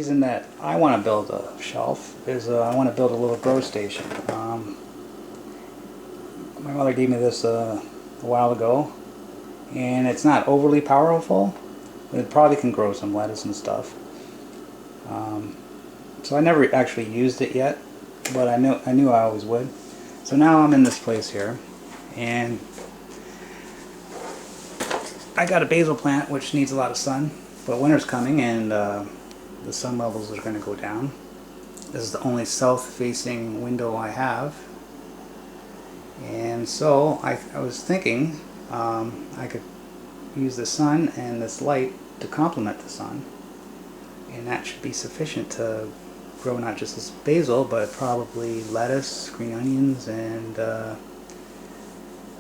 reason that I want to build a shelf is I want to build a little grow station. My mother gave me this a while ago, and it's not overly powerful, but it probably can grow some lettuce and stuff. So I never actually used it yet, but I knew I always would. So now I'm in this place here, and I got a basil plant which needs a lot of sun, but winter's coming and the sun levels are going to go down. This is the only south-facing window I have, and so I was thinking I could use the sun and this light to complement the sun, and that should be sufficient to grow not just this basil, but probably lettuce, green onions, and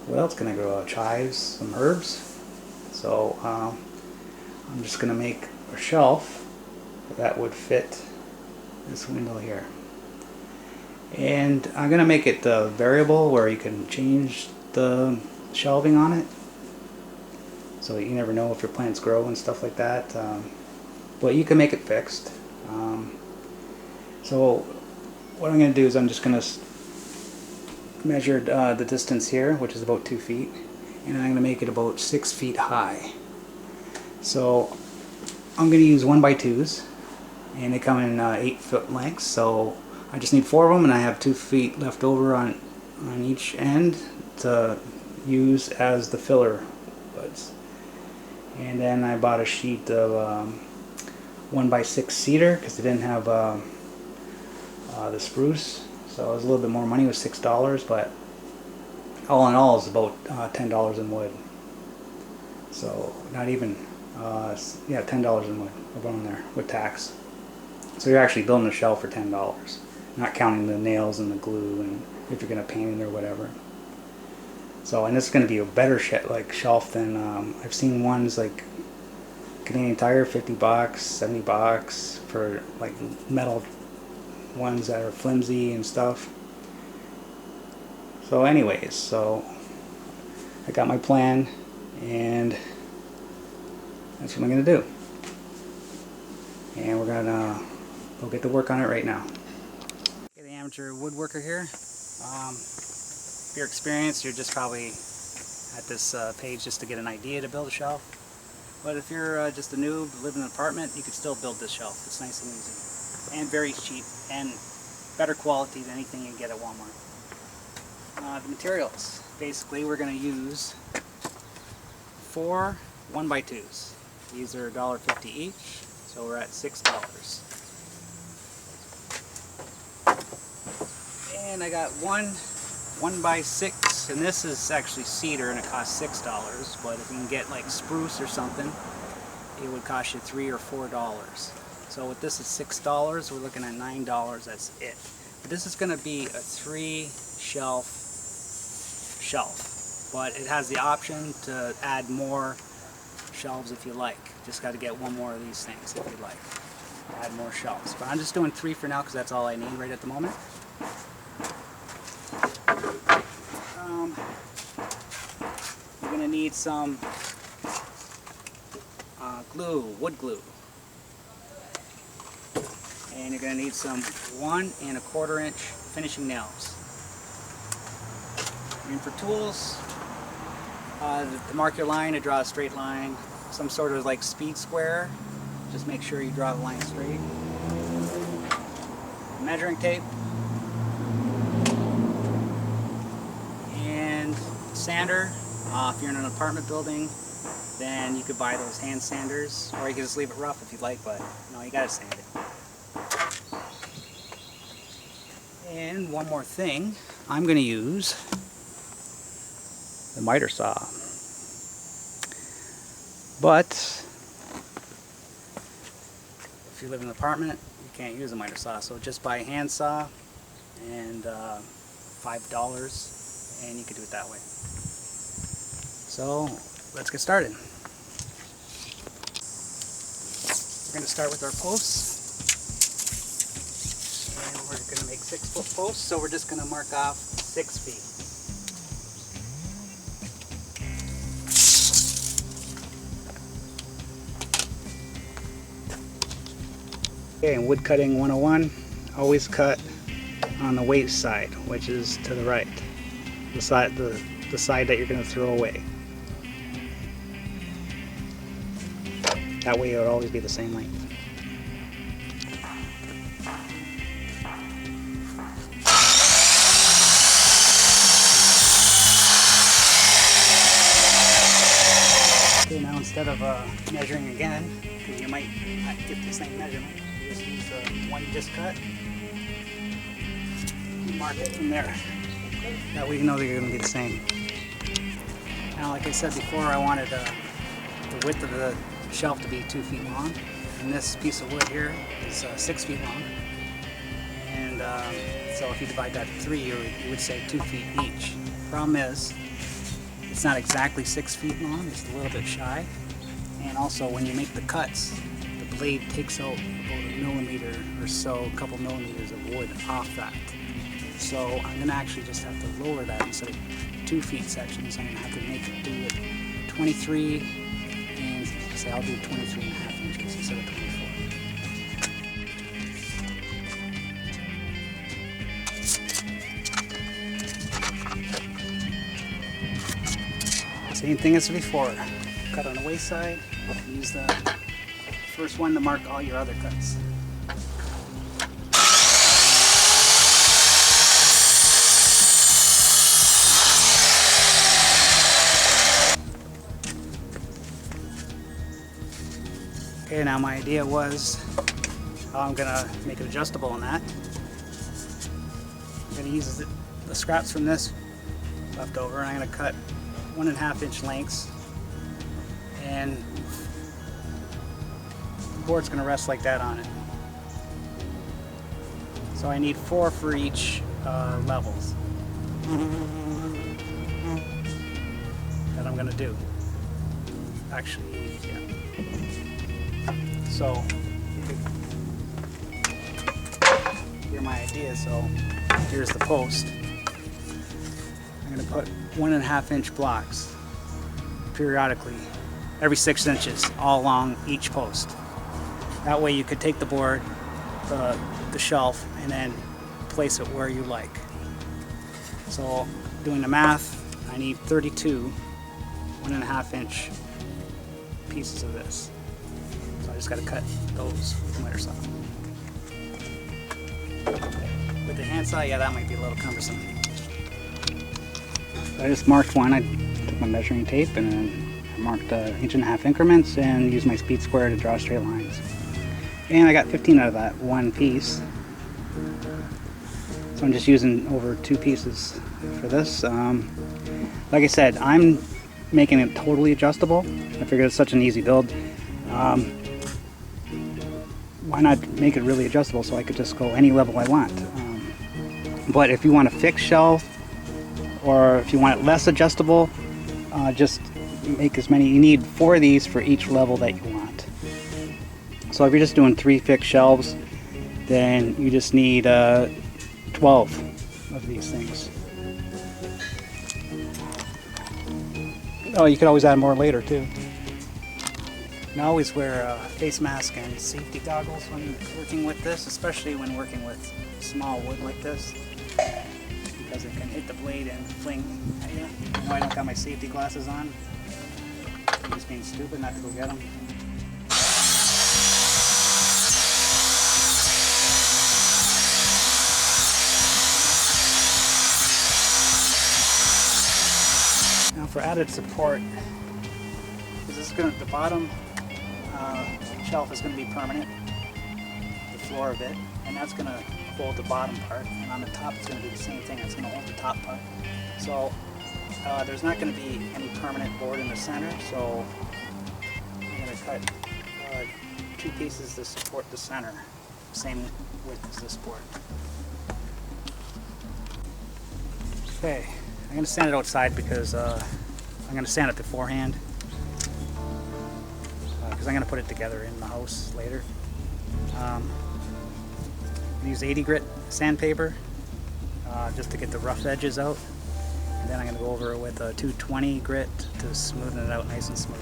what else can I grow? Chives, some herbs. So I'm just going to make a shelf that would fit this window here. And I'm going to make it variable where you can change the shelving on it. So you never know if your plants grow and stuff like that. But you can make it fixed. So what I'm going to do is I'm just going to measure the distance here, which is about 2 feet. And I'm going to make it about 6 feet high. So I'm going to use 1x2s, and they come in 8-foot lengths. So I just need 4 of them, and I have 2 feet left over on each end to use as the filler buds. And then I bought a sheet of 1x6 cedar because they didn't have the spruce, so it was a little bit more money. It was $6, but all in all, it's about $10 in wood. So not even, yeah, $10 in wood around there with tax. So you're actually building a shelf for $10, not counting the nails and the glue and if you're going to paint it or whatever. So, and this is going to be a better shelf than I've seen ones like Canadian Tire, $50, $70 for like metal ones that are flimsy and stuff. So anyways, so I got my plan, and that's what I'm going to do. And we're going to go get to work on it right now. Okay, the amateur woodworker here. If you're experienced, you're just probably at this page just to get an idea to build a shelf. But if you're just a noob, live in an apartment, you could still build this shelf. It's nice and easy. And very cheap, and better quality than anything you can get at Walmart. The materials. Basically, we're going to use 4 1x2s. These are $1.50 each, so we're at $6. And I got one 1x6, and this is actually cedar and it costs $6, but if you can get like spruce or something, it would cost you $3 or $4. So with this is $6, we're looking at $9, that's it. But this is going to be a 3-shelf shelf, but it has the option to add more shelves if you like. Just got to get one more of these things if you like. Add more shelves. But I'm just doing 3 for now because that's all I need right at the moment. You're going to need some glue, wood glue. And you're going to need some 1 1/4 inch finishing nails. And for tools, to mark your line, to draw a straight line, some sort of like speed square. Just make sure you draw the line straight. Measuring tape. And sander. If you're in an apartment building, then you could buy those hand sanders, or you could just leave it rough if you'd like, but no, you gotta sand it. And one more thing, I'm going to use the miter saw. But if you live in an apartment, you can't use a miter saw, so just buy a hand saw, and $5, and you can do it that way. So let's get started. We're going to start with our posts. And we're going to make 6-foot posts, so we're just going to mark off 6 feet. Okay, and wood cutting 101, always cut on the waste side, which is to the right, the side that you're going to throw away. That way it'll always be the same length. Okay, now instead of measuring again, because you might not get the same measurement, you just use the one you just cut. Mark it from there. That way you know they're going to be the same. Now, like I said before, I wanted the width of the shelf to be 2 feet long, and this piece of wood here is 6 feet long. And so if you divide that to 3, you would say 2 feet each. Problem is, it's not exactly 6 feet long, it's a little bit shy. And also when you make the cuts, the blade takes out about a millimeter or so, a couple millimeters of wood off that. So I'm going to actually just have to lower that instead of 2 feet sections. I'm going to have to make it do it 23, and say I'll do 23.5 inches instead of 24. Same thing as before. Cut on the waist side, use the first one to mark all your other cuts. Okay, now my idea was how I'm gonna make it adjustable on that. I'm gonna use the scraps from this left over, and I'm gonna cut 1.5 inch lengths, and the board's going to rest like that on it. So I need 4 for each levels that I'm going to do. Actually, yeah. So here's my idea. So here's the post. I'm going to put 1.5 inch blocks periodically, every 6 inches, all along each post. That way you could take the board, the shelf, and then place it where you like. So doing the math, I need 32 1.5 inch pieces of this. So I just got to cut those from their side. With the hand saw, yeah, that might be a little cumbersome. I just marked one. I took my measuring tape and then I marked 1.5 inch increments and used my speed square to draw straight lines. And I got 15 out of that one piece. So I'm just using over 2 pieces for this. Like I said, I'm making it totally adjustable. I figured it's such an easy build. Why not make it really adjustable so I could just go any level I want? But if you want a fixed shelf, or if you want it less adjustable, just make as many. You need 4 of these for each level that you want. So if you're just doing 3 fixed shelves, then you just need 12 of these things. Oh, you could always add more later too. And I always wear a face mask and safety goggles when working with this, especially when working with small wood like this, because it can hit the blade and fling at you. I know I don't got my safety glasses on. I'm just being stupid not to go get them. Now for added support, this is going to, the bottom shelf is going to be permanent, the floor of it, and that's going to hold the bottom part, and on the top it's going to be the same thing, it's going to hold the top part. So there's not going to be any permanent board in the center, so I'm going to cut 2 pieces to support the center, same width as this board. Okay, I'm going to sand it outside because I'm going to sand it beforehand, because I'm going to put it together in the house later. Use 80 grit sandpaper just to get the rough edges out, and then I'm going to go over it with a 220 grit to smoothen it out nice and smooth.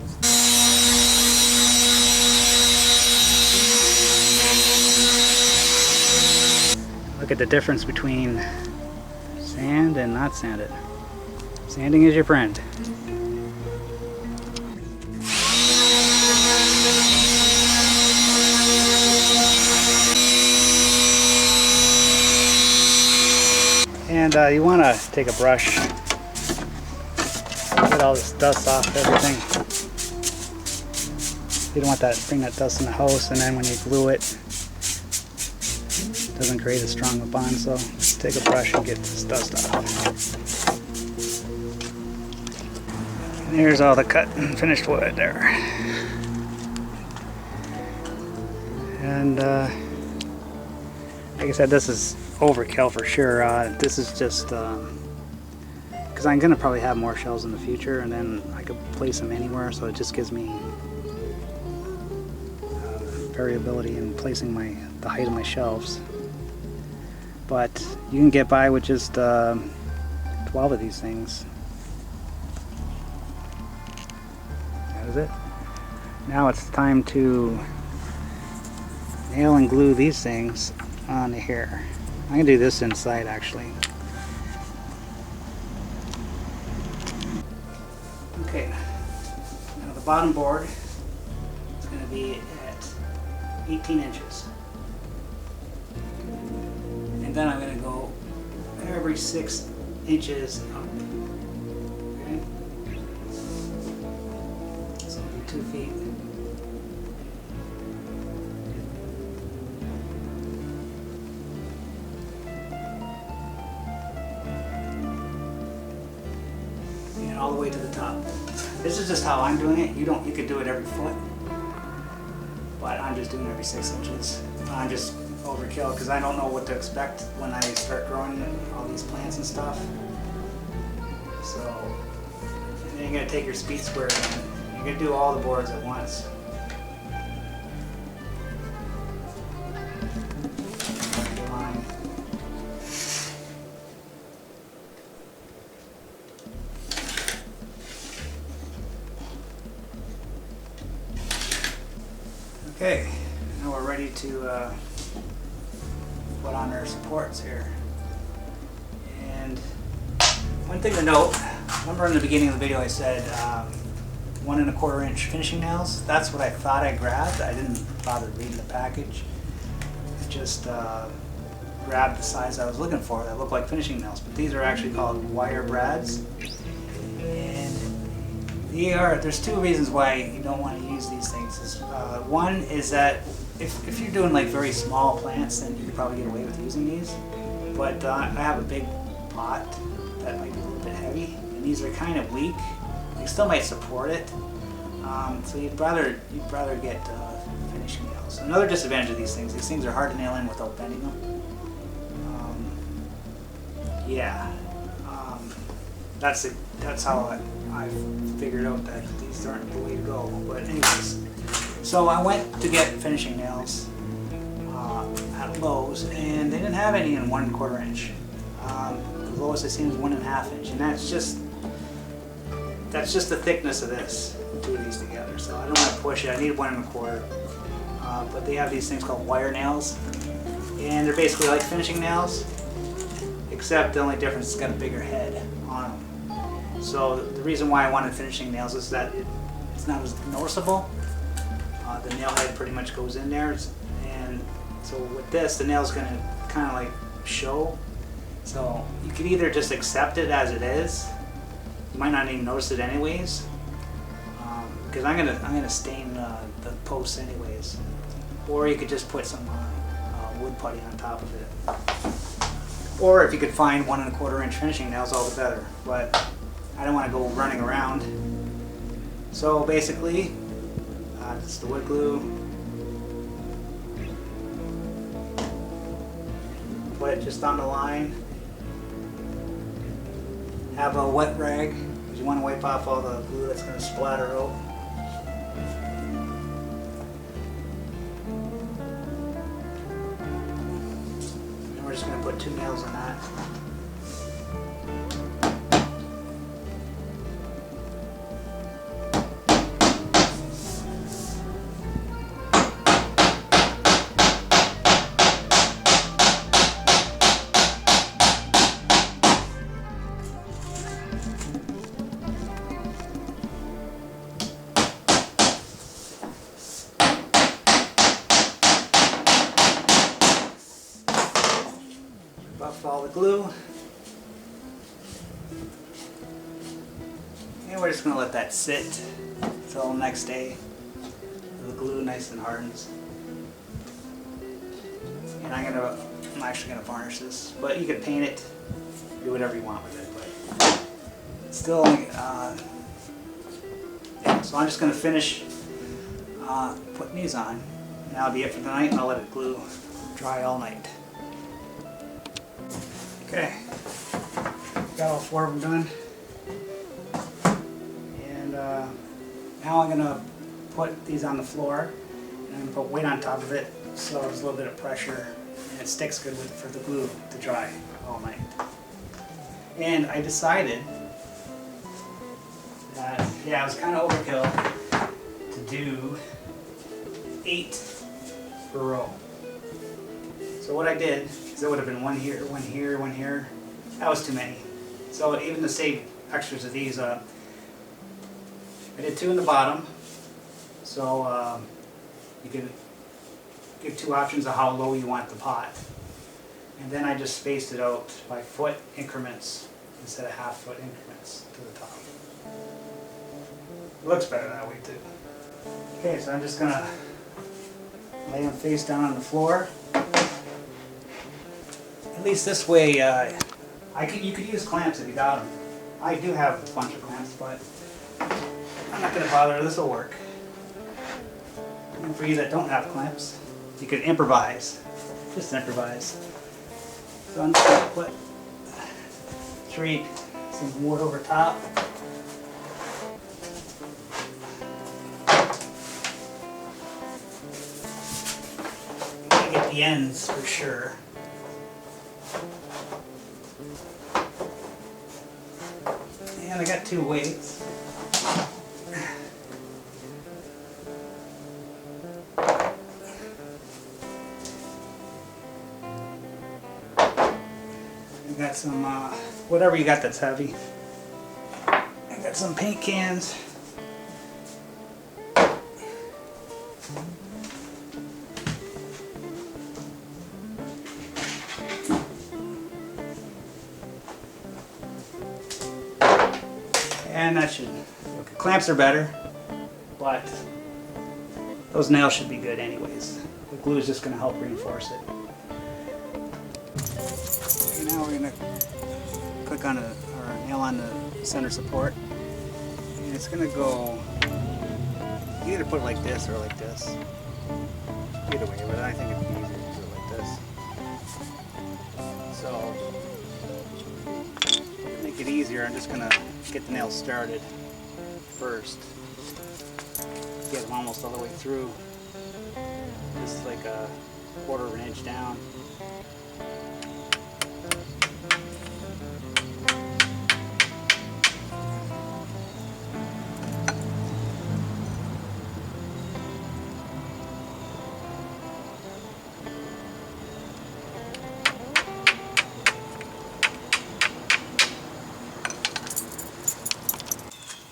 Look at the difference between sand and not sanded. Sanding is your friend. And you want to take a brush, get all this dust off everything. You don't want that, bring that dust in the house, and then when you glue it, it doesn't create as strong a bond. So take a brush and get this dust off. And here's all the cut and finished wood there. And like I said, this is overkill for sure. This is just because I'm gonna probably have more shelves in the future, and then I could place them anywhere, so it just gives me variability in placing the height of my shelves. But you can get by with just 12 of these things. That is it. Now it's time to nail and glue these things onto here. I'm gonna do this inside actually. Okay, now the bottom board is gonna be at 18 inches. And then I'm gonna go every 6 inches up. Okay? So it'll be 2 feet. All the way to the top. This is just how I'm doing it. You could do it every foot, but I'm just doing every 6 inches. I'm just overkill because I don't know what to expect when I start growing all these plants and stuff. So, and then you're gonna take your speed square and you're gonna do all the boards at once. Okay, now we're ready to put on our supports here. And one thing to note, remember in the beginning of the video I said 1 1/4 inch finishing nails? That's what I thought I grabbed. I didn't bother reading the package. I just grabbed the size I was looking for that looked like finishing nails. But these are actually called wire brads. And there's 2 reasons why you don't want to use these things. One is that if you're doing like very small plants, then you could probably get away with using these. But I have a big pot that might be a little bit heavy, and these are kind of weak. They still might support it, so you'd rather get finishing nails. Another disadvantage of these things are hard to nail in without bending them. That's how I figured out that these aren't the way to go. But anyways, so I went to get finishing nails at Lowe's, and they didn't have any in 1 1/4 inch. The lowest I seen was 1 1/2 inch, and that's just the thickness of this. 2 of these together, so I don't want to push it. I need 1 1/4. But they have these things called wire nails, and they're basically like finishing nails, except the only difference is it's got a bigger head on them. So the reason why I wanted finishing nails is that it's not as noticeable. The nail head pretty much goes in there, and so with this, the nail's going to kind of like show. So you could either just accept it as it is. You might not even notice it anyways, because I'm gonna stain the posts anyways. Or you could just put some wood putty on top of it. Or if you could find 1 1/4 inch finishing nails, all the better. But I don't want to go running around. So basically, it's the wood glue. Put it just on the line. Have a wet rag, because you want to wipe off all the glue that's going to splatter out. And we're just going to put 2 nails on that. glue. And we're just going to let that sit until next day. The glue nice and hardens. And I'm actually going to varnish this, but you could paint it, do whatever you want with it, but still, yeah, so I'm just going to finish putting these on, and that'll be it for the night, and I'll let it glue dry all night. Okay, got all 4 of them done, and now I'm going to put these on the floor, and I'm going to put weight on top of it so there's a little bit of pressure and it sticks good for the glue to dry all night. And I decided that, yeah, it was kind of overkill to do 8 per row. So what I did, because it would have been 1 here, 1 here, 1 here, that was too many. So even to save extras of these, I did 2 in the bottom. So you can give 2 options of how low you want the pot. And then I just spaced it out by foot increments instead of half-foot increments to the top. It looks better that way too. Okay, so I'm just going to lay them face down on the floor. At least this way, you could use clamps if you got them. I do have a bunch of clamps, but I'm not going to bother. This will work. And for you that don't have clamps, you could improvise. Just improvise. So I'm just going to put some wood over top. Get the ends for sure. And I got 2 weights. I got some, whatever you got that's heavy. I got some paint cans. And that should, clamps are better, but those nails should be good anyways. The glue is just going to help reinforce it. Okay, now we're going to click on or nail on the center support. And it's going to go, you either put it like this or like this. Either way, but I think it'd be easier to do it like this. So, to make it easier, I'm just going to get the nails started first. Get them almost all the way through. Just like a 1/4 of an inch down.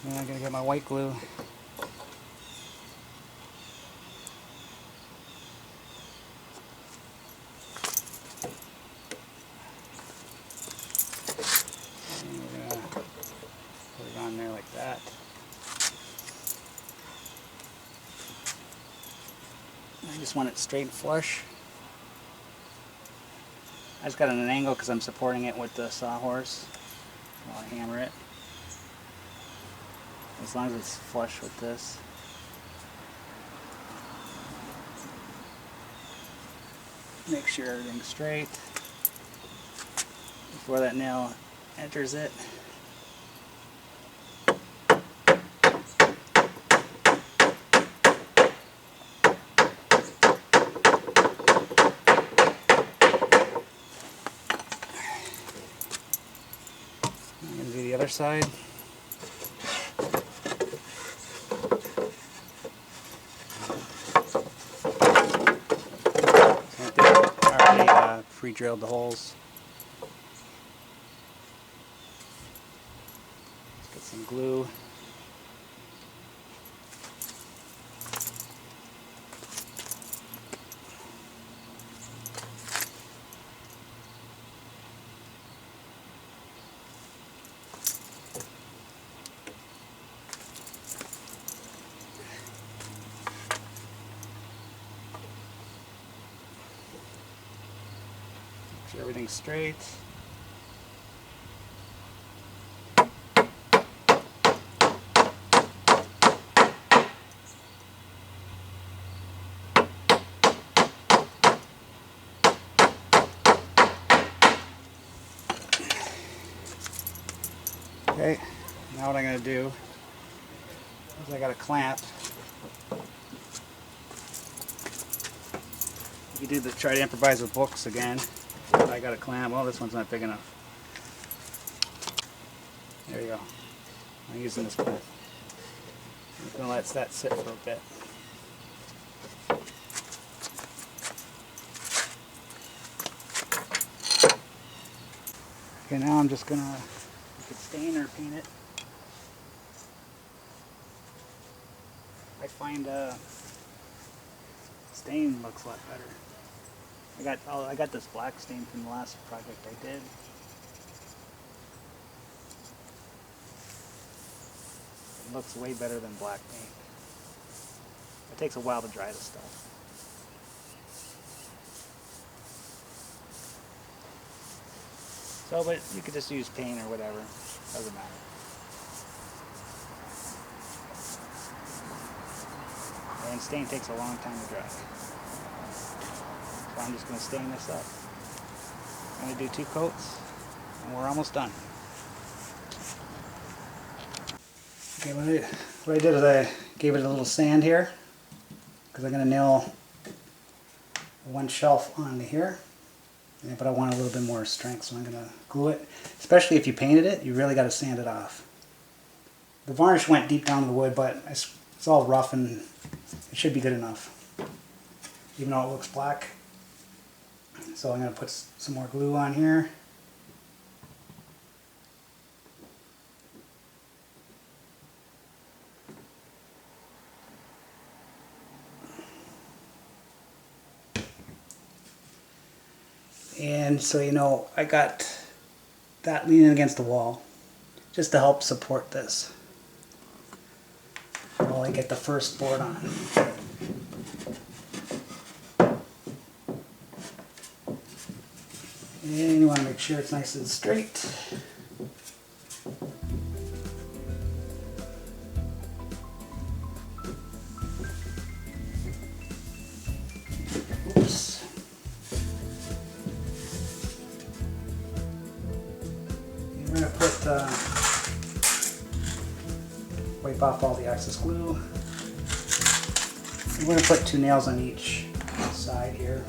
And I'm going to get my white glue. And we're going to put it on there like that. I just want it straight and flush. I just got it at an angle because I'm supporting it with the sawhorse while I hammer it. As long as it's flush with this. Make sure everything's straight before that nail enters it. I'm going to do the other side. Pre-drilled the holes. Let's get some glue. straight. Okay, now what I'm going to do is I got a clamp. You do the try to improvise with books again. I got a clamp. Oh, this one's not big enough. There you go. I'm using this clamp. I'm just going to let that sit for a bit. Okay, now I'm just going to, you could stain or paint it. I find stain looks a lot better. I got this black stain from the last project I did. It looks way better than black paint. It takes a while to dry the stuff. So, but you could just use paint or whatever. Doesn't matter. And stain takes a long time to dry. So I'm just going to stain this up. I'm going to do 2 coats, and we're almost done. Okay, what I did is I gave it a little sand here, because I'm going to nail one shelf onto here. But I want a little bit more strength, so I'm going to glue it. Especially if you painted it, you really got to sand it off. The varnish went deep down the wood, but it's all rough and it should be good enough, even though it looks black. So I'm going to put some more glue on here. And so, you know, I got that leaning against the wall just to help support this while I get the first board on. And you want to make sure it's nice and straight. Oops. I'm going to put, wipe off all the excess glue. I'm going to put 2 nails on each side here.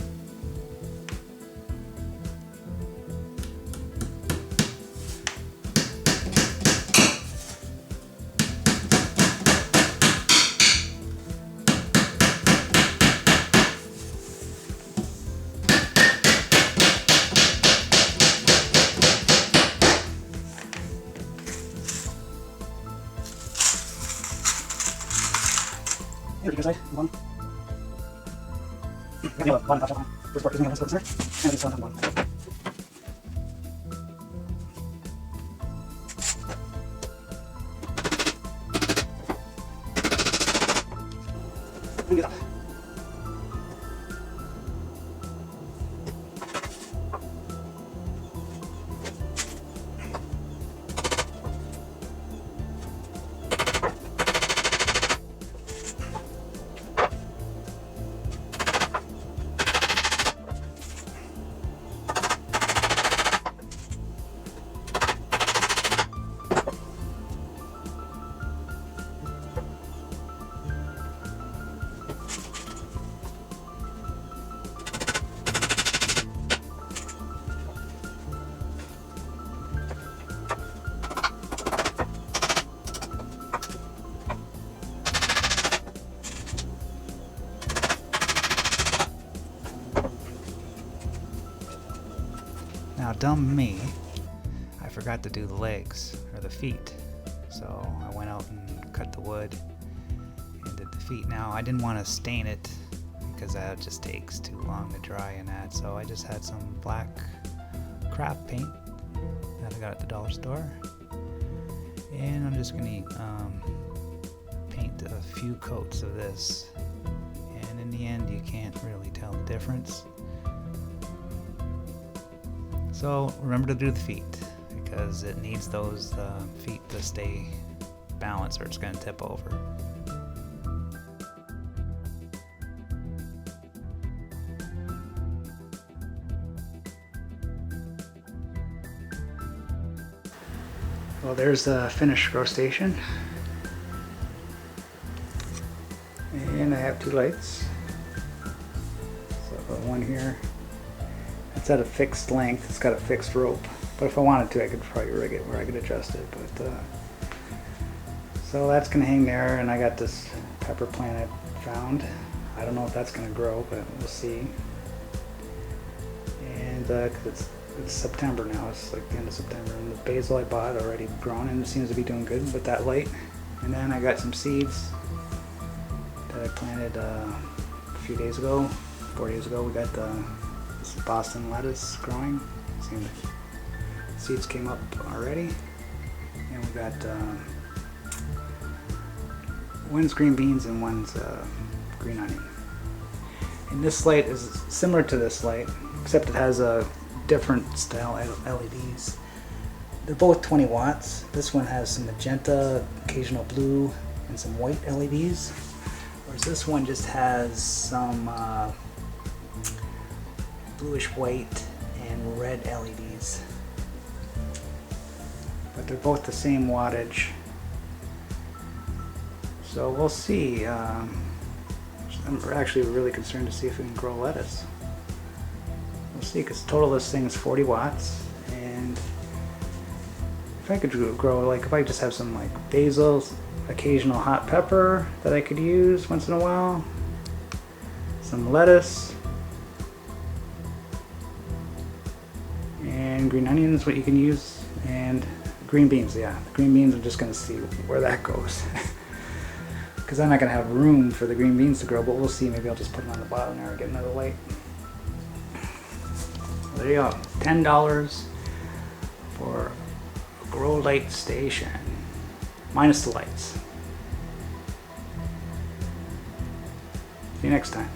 Here, because one. One touch on. First part is going to go in there. And this one. And get up. Now, dumb me, I forgot to do the legs, or the feet. So I went out and cut the wood and did the feet. Now, I didn't want to stain it because that just takes too long to dry and that. So I just had some black craft paint that I got at the dollar store. And I'm just going to paint a few coats of this. And in the end, you can't really tell the difference. So remember to do the feet, because it needs those feet to stay balanced or it's going to tip over. Well, there's the finished grow station. And I have 2 lights. So I've got one here. It's at a fixed length, it's got a fixed rope. But if I wanted to, I could probably rig it where I could adjust it. But so that's gonna hang there, and I got this pepper plant I found. I don't know if that's gonna grow, but we'll see. And 'cause it's September now, it's like the end of September, and the basil I bought already grown and it seems to be doing good with that light. And then I got some seeds that I planted a few days ago, 4 days ago. We got this Boston lettuce growing. See, the seeds came up already. And we got one's green beans and one's green onion. And this light is similar to this light, except it has a different style LEDs. They're both 20 watts. This one has some magenta, occasional blue, and some white LEDs. Whereas this one just has some bluish white and red LEDs. But they're both the same wattage. So we'll see. I'm actually really concerned to see if we can grow lettuce. We'll see, because total this thing is 40 watts, and if I could grow, like if I just have some like basil, occasional hot pepper that I could use once in a while, some lettuce, and green onions, what you can use, and green beans. Yeah, the green beans, I'm just gonna see where that goes. Because I'm not gonna have room for the green beans to grow, but we'll see. Maybe I'll just put them on the bottom there and get another light. There you go, $10 for a grow light station, minus the lights. See you next time.